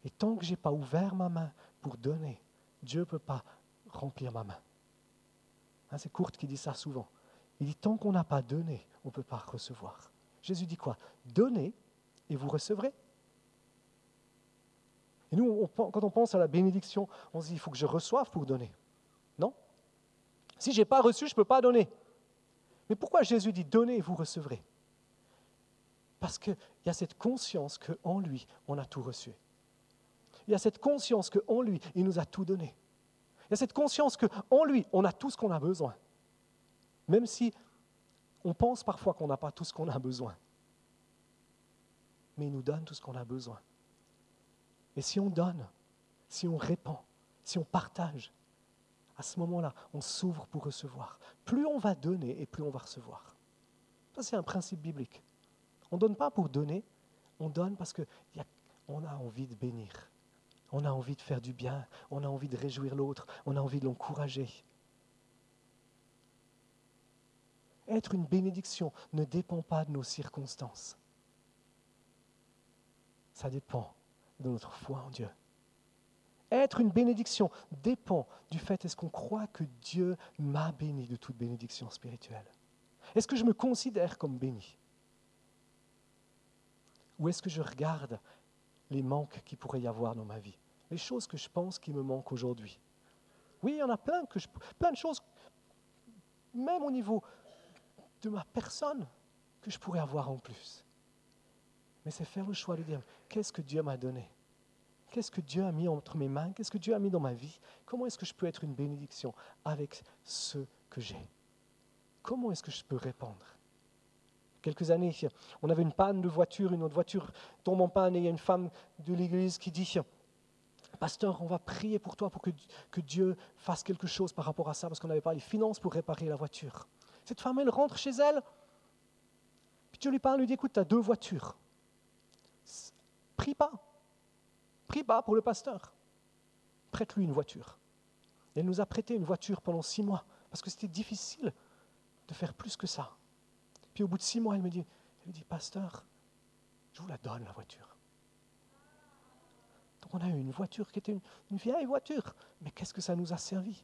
Et tant que je n'ai pas ouvert ma main pour donner, Dieu ne peut pas remplir ma main. C'est Kurt qui dit ça souvent. Il dit, tant qu'on n'a pas donné, on ne peut pas recevoir. Jésus dit quoi? Donnez et vous recevrez. Et nous, quand on pense à la bénédiction, on se dit, il faut que je reçoive pour donner. Non? Si je n'ai pas reçu, je ne peux pas donner. Mais pourquoi Jésus dit, donnez et vous recevrez? Parce qu'il y a cette conscience qu'en lui, on a tout reçu. Il y a cette conscience qu'en lui, il nous a tout donné. Il y a cette conscience qu'en lui, on a tout ce qu'on a besoin. Même si on pense parfois qu'on n'a pas tout ce qu'on a besoin. Mais il nous donne tout ce qu'on a besoin. Et si on donne, si on répand, si on partage, à ce moment-là, on s'ouvre pour recevoir. Plus on va donner et plus on va recevoir. Ça, c'est un principe biblique. On ne donne pas pour donner, on donne parce qu'on a envie de bénir. On a envie de faire du bien, on a envie de réjouir l'autre, on a envie de l'encourager. Être une bénédiction ne dépend pas de nos circonstances. Ça dépend de notre foi en Dieu. Être une bénédiction dépend du fait est-ce qu'on croit que Dieu m'a béni de toute bénédiction spirituelle. Est-ce que je me considère comme béni? Ou est-ce que je regarde les manques qu'il pourrait y avoir dans ma vie? Les choses que je pense qui me manquent aujourd'hui. Oui, il y en a plein de choses, même au niveau de ma personne, que je pourrais avoir en plus. Mais c'est faire le choix de dire, qu'est-ce que Dieu m'a donné? Qu'est-ce que Dieu a mis entre mes mains? Qu'est-ce que Dieu a mis dans ma vie? Comment est-ce que je peux être une bénédiction avec ce que j'ai? Comment est-ce que je peux répandre? Quelques années, on avait une panne de voiture, une autre voiture tombe en panne et il y a une femme de l'église qui dit « Pasteur, on va prier pour toi pour que Dieu fasse quelque chose par rapport à ça parce qu'on n'avait pas les finances pour réparer la voiture. » Cette femme, elle rentre chez elle, puis Dieu lui parle, lui dit « Écoute, tu as 2 voitures. Prie pas. Prie pas pour le pasteur. Prête-lui une voiture. » Et elle nous a prêté une voiture pendant 6 mois parce que c'était difficile de faire plus que ça. Puis au bout de 6 mois, elle me dit, Pasteur, je vous la donne la voiture. Donc on a eu une voiture qui était une vieille voiture, mais qu'est-ce que ça nous a servi?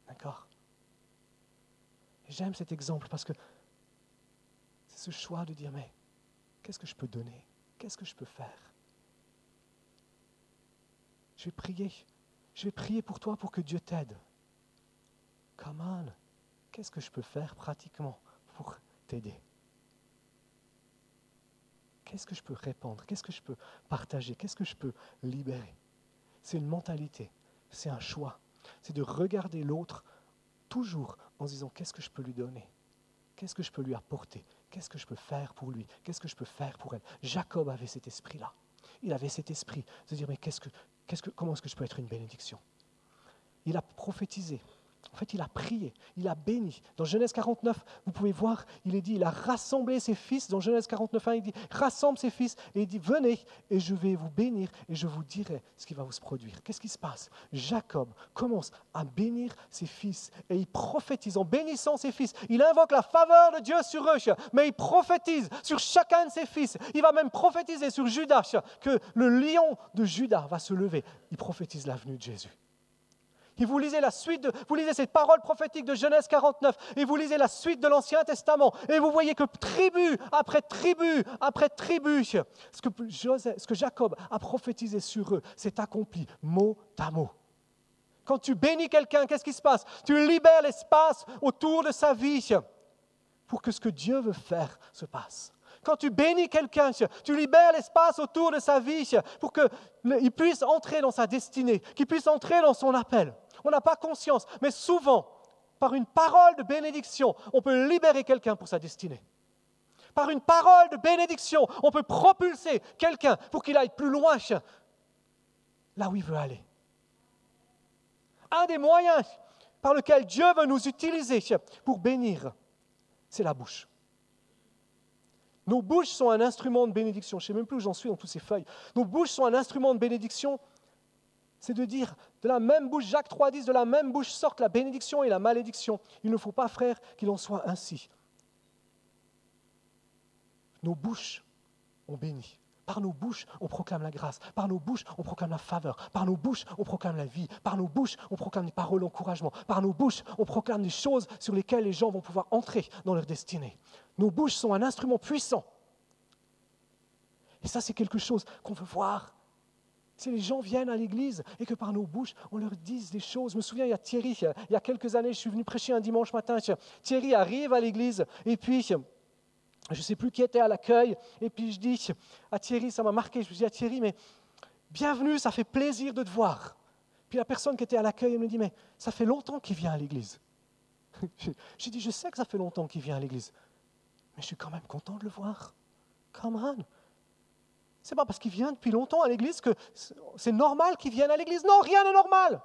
D'accord? Et j'aime cet exemple parce que c'est ce choix de dire, mais qu'est-ce que je peux donner? Qu'est-ce que je peux faire? Je vais prier pour toi pour que Dieu t'aide. Come on, qu'est-ce que je peux faire pratiquement pour t'aider? Qu'est-ce que je peux répandre? Qu'est-ce que je peux partager? Qu'est-ce que je peux libérer? C'est une mentalité, c'est un choix. C'est de regarder l'autre toujours en se disant qu'est-ce que je peux lui donner? Qu'est-ce que je peux lui apporter? Qu'est-ce que je peux faire pour lui? Qu'est-ce que je peux faire pour elle? Jacob avait cet esprit-là. Il avait cet esprit de se dire mais comment est-ce que je peux être une bénédiction? Il a prophétisé. En fait, il a prié, il a béni. Dans Genèse 49, vous pouvez voir, il a rassemblé ses fils. Dans Genèse 49:1, il dit, rassemble ses fils. Et il dit, venez et je vais vous bénir et je vous dirai ce qui va vous se produire. Qu'est-ce qui se passe? Jacob commence à bénir ses fils et il prophétise en bénissant ses fils. Il invoque la faveur de Dieu sur eux, mais il prophétise sur chacun de ses fils. Il va même prophétiser sur Judas, que le lion de Judas va se lever. Il prophétise la venue de Jésus. Et vous lisez cette parole prophétique de Genèse 49, et vous lisez la suite de l'Ancien Testament, et vous voyez que tribu après tribu après tribu, ce que Jacob a prophétisé sur eux s'est accompli mot à mot. Quand tu bénis quelqu'un, qu'est-ce qui se passe? Tu libères l'espace autour de sa vie pour que ce que Dieu veut faire se passe. Quand tu bénis quelqu'un, tu libères l'espace autour de sa vie pour qu'il puisse entrer dans sa destinée, qu'il puisse entrer dans son appel. On n'a pas conscience, mais souvent, par une parole de bénédiction, on peut libérer quelqu'un pour sa destinée. Par une parole de bénédiction, on peut propulser quelqu'un pour qu'il aille plus loin, là où il veut aller. Un des moyens par lequel Dieu veut nous utiliser pour bénir, c'est la bouche. Nos bouches sont un instrument de bénédiction. Je ne sais même plus où j'en suis dans toutes ces feuilles. Nos bouches sont un instrument de bénédiction. C'est de dire, de la même bouche, Jacques 3,10, de la même bouche sortent la bénédiction et la malédiction. Il ne faut pas, frère, qu'il en soit ainsi. Nos bouches, on bénit. Par nos bouches, on proclame la grâce. Par nos bouches, on proclame la faveur. Par nos bouches, on proclame la vie. Par nos bouches, on proclame des paroles d'encouragement. Par nos bouches, on proclame des choses sur lesquelles les gens vont pouvoir entrer dans leur destinée. Nos bouches sont un instrument puissant. Et ça, c'est quelque chose qu'on veut voir. Si les gens viennent à l'église et que par nos bouches, on leur dise des choses. Je me souviens, il y a Thierry, il y a quelques années, je suis venu prêcher un dimanche matin. Thierry arrive à l'église et puis, je ne sais plus qui était à l'accueil. Et puis je dis à Thierry, ça m'a marqué, je lui dis à Thierry, mais bienvenue, ça fait plaisir de te voir. Puis la personne qui était à l'accueil, elle me dit, mais ça fait longtemps qu'il vient à l'église. J'ai dit, je sais que ça fait longtemps qu'il vient à l'église, mais je suis quand même content de le voir. Come on. C'est pas parce qu'il vient depuis longtemps à l'église que c'est normal qu'il vienne à l'église. Non, rien n'est normal.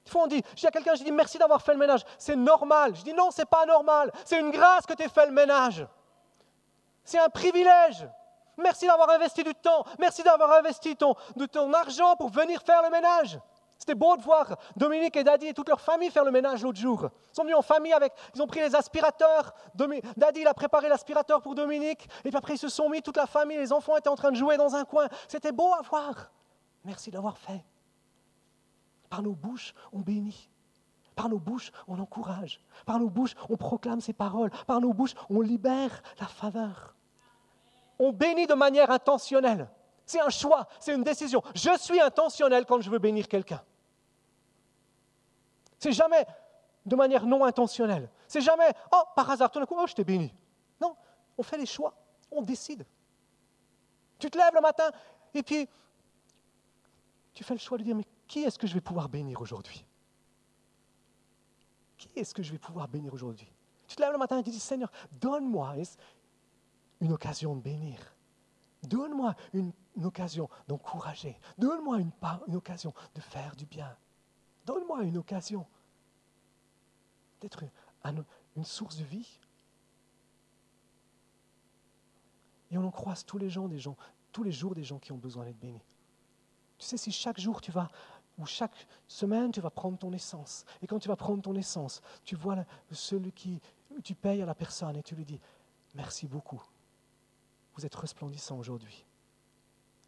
Des fois, je dis à quelqu'un, je dis merci d'avoir fait le ménage. C'est normal. Je dis non, c'est pas normal. C'est une grâce que tu aies fait le ménage. C'est un privilège. Merci d'avoir investi du temps. Merci d'avoir investi de ton argent pour venir faire le ménage. C'était beau de voir Dominique et Daddy et toute leur famille faire le ménage l'autre jour. Ils sont venus en famille ils ont pris les aspirateurs. Daddy, il a préparé l'aspirateur pour Dominique. Et puis après, ils se sont mis, toute la famille, les enfants étaient en train de jouer dans un coin. C'était beau à voir. Merci d'avoir fait. Par nos bouches, on bénit. Par nos bouches, on encourage. Par nos bouches, on proclame ses paroles. Par nos bouches, on libère la faveur. On bénit de manière intentionnelle. C'est un choix, c'est une décision. Je suis intentionnel quand je veux bénir quelqu'un. C'est jamais de manière non intentionnelle. C'est jamais, oh, par hasard, tout d'un coup, oh, je t'ai béni. Non, on fait les choix, on décide. Tu te lèves le matin et puis tu fais le choix de dire, mais qui est-ce que je vais pouvoir bénir aujourd'hui? Qui est-ce que je vais pouvoir bénir aujourd'hui? Tu te lèves le matin et tu dis, Seigneur, donne-moi une occasion de bénir. Donne-moi une occasion d'encourager. Donne-moi une occasion de faire du bien. Donne-moi une occasion d'être une source de vie. Et on en croise tous les jours des gens qui ont besoin d'être bénis. Tu sais, si chaque jour ou chaque semaine, tu vas prendre ton essence. Et quand tu vas prendre ton essence, tu vois celui tu payes à la personne et tu lui dis, merci beaucoup. Vous êtes resplendissant aujourd'hui.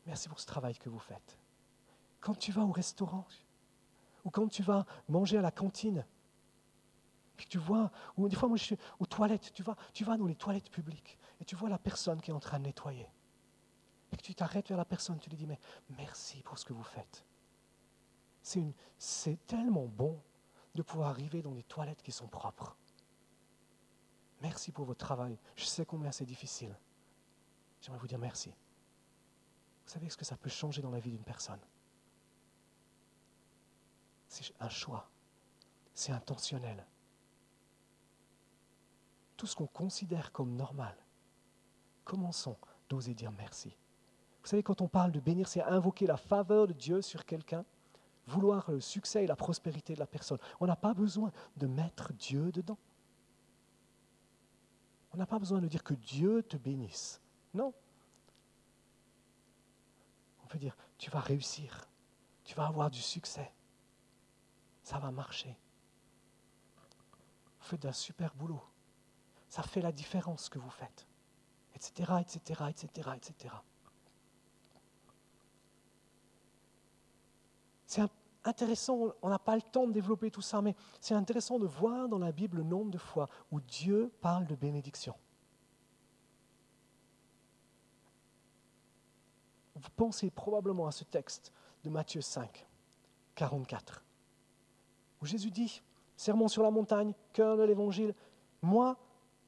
Merci pour ce travail que vous faites. Quand tu vas au restaurant, ou quand tu vas manger à la cantine, puis que tu vois, ou des fois moi je suis aux toilettes, tu vas dans les toilettes publiques, et tu vois la personne qui est en train de nettoyer. Et que tu t'arrêtes vers la personne, tu lui dis, mais merci pour ce que vous faites. C'est tellement bon de pouvoir arriver dans des toilettes qui sont propres. Merci pour votre travail. Je sais combien c'est difficile. J'aimerais vous dire merci. Vous savez ce que ça peut changer dans la vie d'une personne? C'est un choix. C'est intentionnel. Tout ce qu'on considère comme normal, commençons d'oser dire merci. Vous savez, quand on parle de bénir, c'est invoquer la faveur de Dieu sur quelqu'un, vouloir le succès et la prospérité de la personne. On n'a pas besoin de mettre Dieu dedans. On n'a pas besoin de dire que Dieu te bénisse. Non. On peut dire, tu vas réussir, tu vas avoir du succès, ça va marcher. Vous faites un super boulot, ça fait la différence que vous faites, etc., etc., etc., etc. C'est intéressant, on n'a pas le temps de développer tout ça, mais c'est intéressant de voir dans la Bible le nombre de fois où Dieu parle de bénédiction. Vous pensez probablement à ce texte de Matthieu 5, 44, où Jésus dit, sermon sur la montagne, cœur de l'évangile, moi,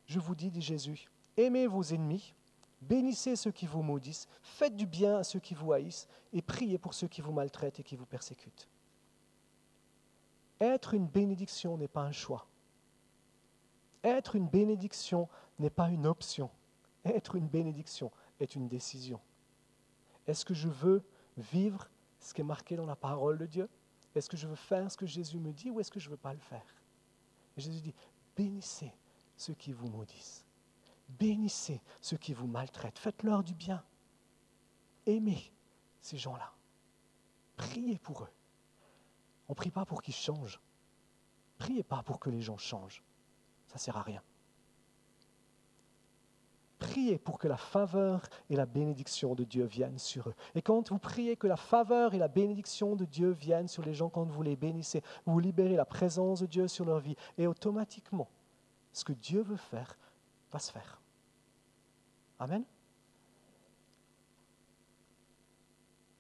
je vous dis, dit Jésus, aimez vos ennemis, bénissez ceux qui vous maudissent, faites du bien à ceux qui vous haïssent et priez pour ceux qui vous maltraitent et qui vous persécutent. Être une bénédiction n'est pas un choix. Être une bénédiction n'est pas une option. Être une bénédiction est une décision. Est-ce que je veux vivre ce qui est marqué dans la parole de Dieu? Est-ce que je veux faire ce que Jésus me dit ou est-ce que je ne veux pas le faire? Et Jésus dit, bénissez ceux qui vous maudissent. Bénissez ceux qui vous maltraitent. Faites-leur du bien. Aimez ces gens-là. Priez pour eux. On ne prie pas pour qu'ils changent. Priez pas pour que les gens changent. Ça ne sert à rien. Priez pour que la faveur et la bénédiction de Dieu viennent sur eux. Et quand vous priez que la faveur et la bénédiction de Dieu viennent sur les gens, quand vous les bénissez, vous libérez la présence de Dieu sur leur vie. Et automatiquement, ce que Dieu veut faire va se faire. Amen.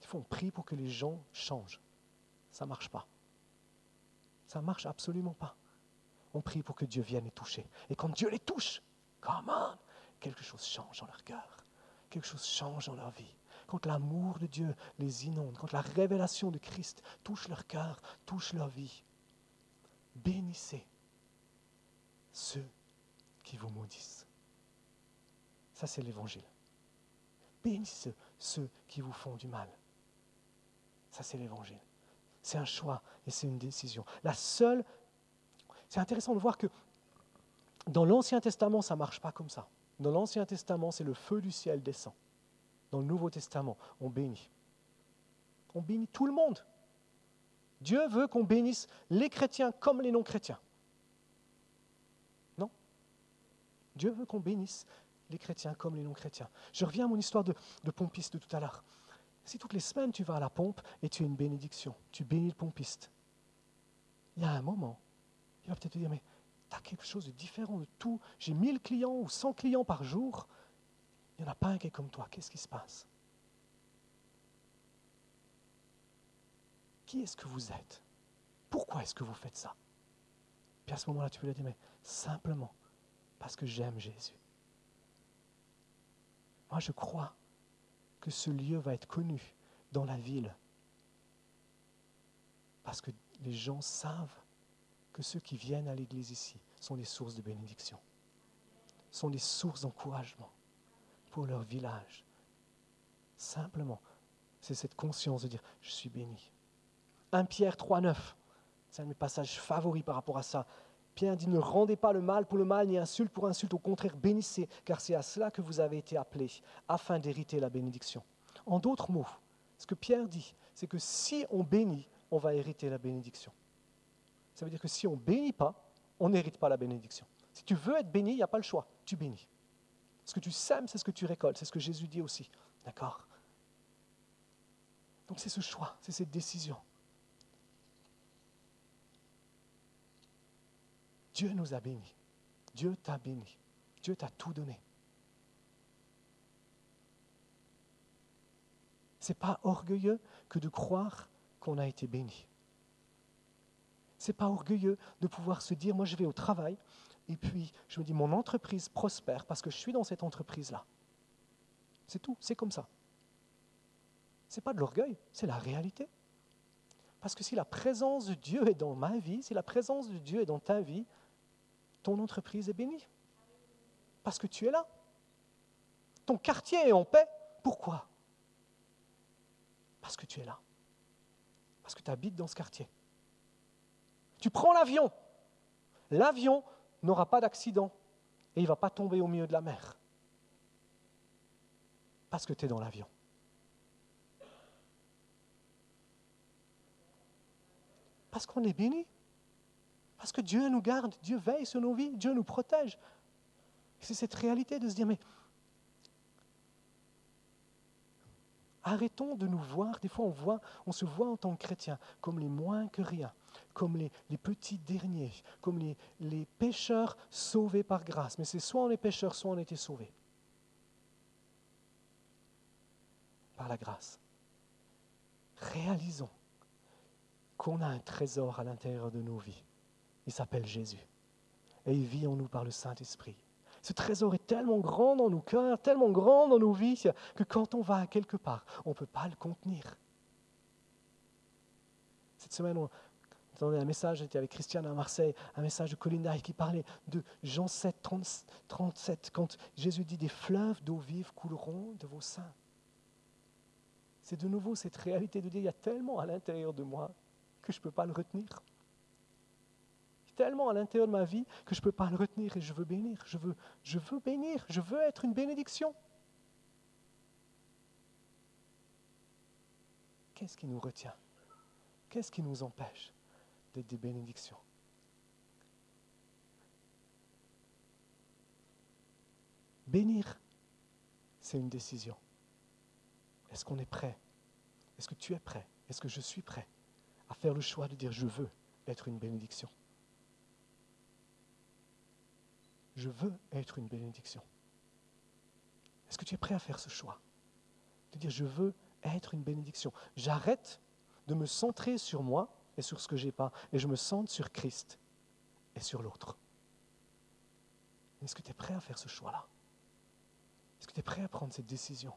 Des fois, on prie pour que les gens changent. Ça ne marche pas. Ça ne marche absolument pas. On prie pour que Dieu vienne les toucher. Et quand Dieu les touche, come on, quelque chose change dans leur cœur. Quelque chose change dans leur vie. Quand l'amour de Dieu les inonde, quand la révélation de Christ touche leur cœur, touche leur vie, bénissez ceux qui vous maudissent. Ça, c'est l'évangile. Bénissez ceux qui vous font du mal. Ça, c'est l'évangile. C'est un choix et c'est une décision. C'est intéressant de voir que dans l'Ancien Testament, ça ne marche pas comme ça. Dans l'Ancien Testament, c'est le feu du ciel descend. Dans le Nouveau Testament, on bénit. On bénit tout le monde. Dieu veut qu'on bénisse les chrétiens comme les non-chrétiens. Non? Dieu veut qu'on bénisse les chrétiens comme les non-chrétiens. Je reviens à mon histoire de pompiste de tout à l'heure. Si toutes les semaines tu vas à la pompe et tu es une bénédiction, tu bénis le pompiste, il y a un moment, il va peut-être te dire, mais tu as quelque chose de différent de tout. J'ai 1000 clients ou 100 clients par jour, il n'y en a pas un qui est comme toi. Qu'est-ce qui se passe? Qui est-ce que vous êtes? Pourquoi est-ce que vous faites ça? Puis à ce moment-là, tu peux lui dire, mais simplement parce que j'aime Jésus. Moi, je crois que ce lieu va être connu dans la ville parce que les gens savent que ceux qui viennent à l'église ici sont des sources de bénédiction, sont des sources d'encouragement pour leur village. Simplement, c'est cette conscience de dire, je suis béni. 1 Pierre 3,9, c'est un de mes passages favoris par rapport à ça. Pierre dit, ne rendez pas le mal pour le mal, ni insulte pour insulte, au contraire, bénissez, car c'est à cela que vous avez été appelés, afin d'hériter la bénédiction. En d'autres mots, ce que Pierre dit, c'est que si on bénit, on va hériter la bénédiction. Ça veut dire que si on ne bénit pas, on n'hérite pas la bénédiction. Si tu veux être béni, il n'y a pas le choix, tu bénis. Ce que tu sèmes, c'est ce que tu récoltes, c'est ce que Jésus dit aussi. D'accord? Donc c'est ce choix, c'est cette décision. Dieu nous a bénis. Dieu t'a béni. Dieu t'a tout donné. Ce n'est pas orgueilleux que de croire qu'on a été béni. Ce n'est pas orgueilleux de pouvoir se dire, moi je vais au travail, et puis je me dis, mon entreprise prospère parce que je suis dans cette entreprise-là. C'est tout, c'est comme ça. Ce n'est pas de l'orgueil, c'est la réalité. Parce que si la présence de Dieu est dans ma vie, si la présence de Dieu est dans ta vie, ton entreprise est bénie. Parce que tu es là. Ton quartier est en paix. Pourquoi? Parce que tu es là. Parce que tu habites dans ce quartier. Tu prends l'avion. L'avion n'aura pas d'accident et il ne va pas tomber au milieu de la mer. Parce que tu es dans l'avion. Parce qu'on est béni. Parce que Dieu nous garde, Dieu veille sur nos vies, Dieu nous protège. C'est cette réalité de se dire, mais arrêtons de nous voir, des fois on se voit en tant que chrétien comme les moins que rien, comme les petits derniers, comme les pécheurs sauvés par grâce. Mais c'est soit on est pécheurs, soit on a été sauvés. Par la grâce. Réalisons qu'on a un trésor à l'intérieur de nos vies. Il s'appelle Jésus. Et il vit en nous par le Saint-Esprit. Ce trésor est tellement grand dans nos cœurs, tellement grand dans nos vies, que quand on va à quelque part, on ne peut pas le contenir. Cette semaine, on entendait un message, j'étais avec Christiane à Marseille, un message de Colin Dye qui parlait de Jean 7, 37, quand Jésus dit « Des fleuves d'eau vive couleront de vos seins ». C'est de nouveau cette réalité de dire « Il y a tellement à l'intérieur de moi que je ne peux pas le retenir ». Tellement à l'intérieur de ma vie que je ne peux pas le retenir et je veux bénir. Je veux bénir. Je veux être une bénédiction. Qu'est-ce qui nous retient? Qu'est-ce qui nous empêche d'être des bénédictions? Bénir, c'est une décision. Est-ce qu'on est prêt? Est-ce que tu es prêt? Est-ce que je suis prêt à faire le choix de dire je veux être une bénédiction? Je veux être une bénédiction. Est-ce que tu es prêt à faire ce choix? De dire, je veux être une bénédiction. J'arrête de me centrer sur moi et sur ce que je n'ai pas, et je me centre sur Christ et sur l'autre. Est-ce que tu es prêt à faire ce choix-là? Est-ce que tu es prêt à prendre cette décision?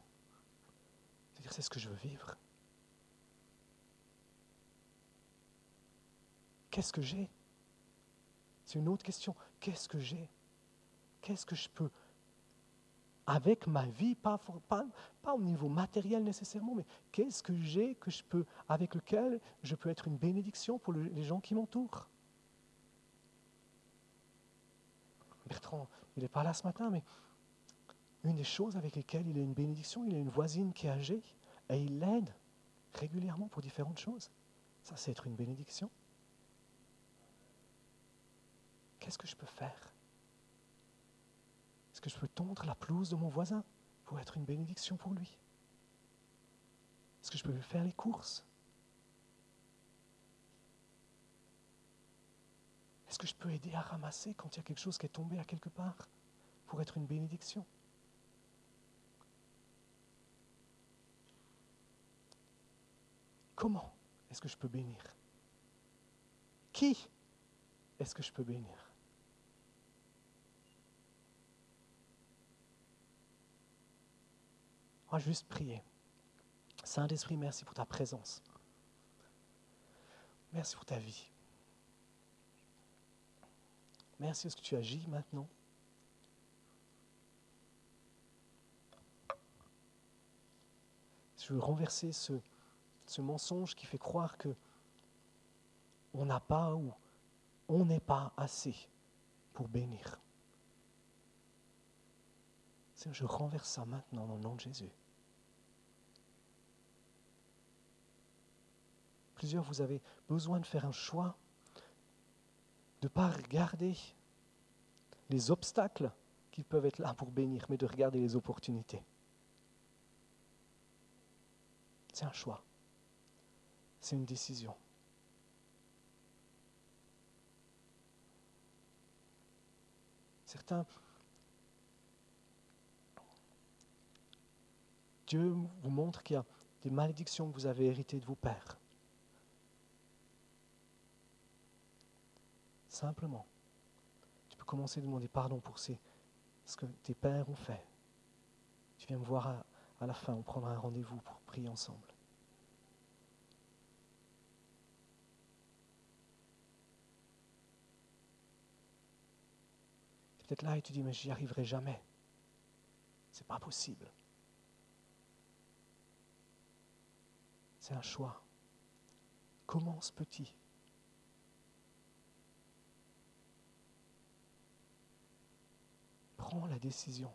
De dire, c'est ce que je veux vivre. Qu'est-ce que j'ai? C'est une autre question. Qu'est-ce que j'ai? Qu'est-ce que je peux, avec ma vie, pas au niveau matériel nécessairement, mais qu'est-ce que j'ai que je peux, avec lequel je peux être une bénédiction pour les gens qui m'entourent? Bertrand, il n'est pas là ce matin, mais une des choses avec lesquelles il est une bénédiction, il a une voisine qui est âgée et il l'aide régulièrement pour différentes choses. Ça, c'est être une bénédiction. Qu'est-ce que je peux faire? Est-ce que je peux tondre la pelouse de mon voisin pour être une bénédiction pour lui? Est-ce que je peux lui faire les courses? Est-ce que je peux aider à ramasser quand il y a quelque chose qui est tombé à quelque part pour être une bénédiction? Comment est-ce que je peux bénir? Qui est-ce que je peux bénir? On va juste prier. Saint-Esprit, merci pour ta présence. Merci pour ta vie. Merci parce que tu agis maintenant. Je veux renverser ce mensonge qui fait croire que on n'a pas ou on n'est pas assez pour bénir. Seigneur, je renverse ça maintenant dans le nom de Jésus. Plusieurs, vous avez besoin de faire un choix, de ne pas regarder les obstacles qui peuvent être là pour bénir, mais de regarder les opportunités. C'est un choix. C'est une décision. Certains, Dieu vous montre qu'il y a des malédictions que vous avez héritées de vos pères. Simplement, tu peux commencer à demander pardon pour ce que tes pères ont fait. Tu viens me voir à la fin, on prendra un rendez-vous pour prier ensemble. Tu es peut-être là et tu dis, mais j'y arriverai jamais. C'est pas possible. C'est un choix. Commence petit. Prends la décision.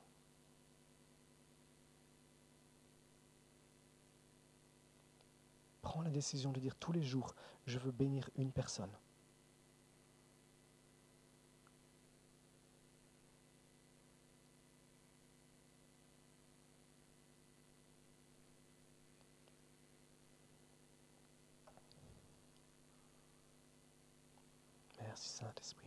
Prends la décision de dire tous les jours, je veux bénir une personne. Merci Saint-Esprit.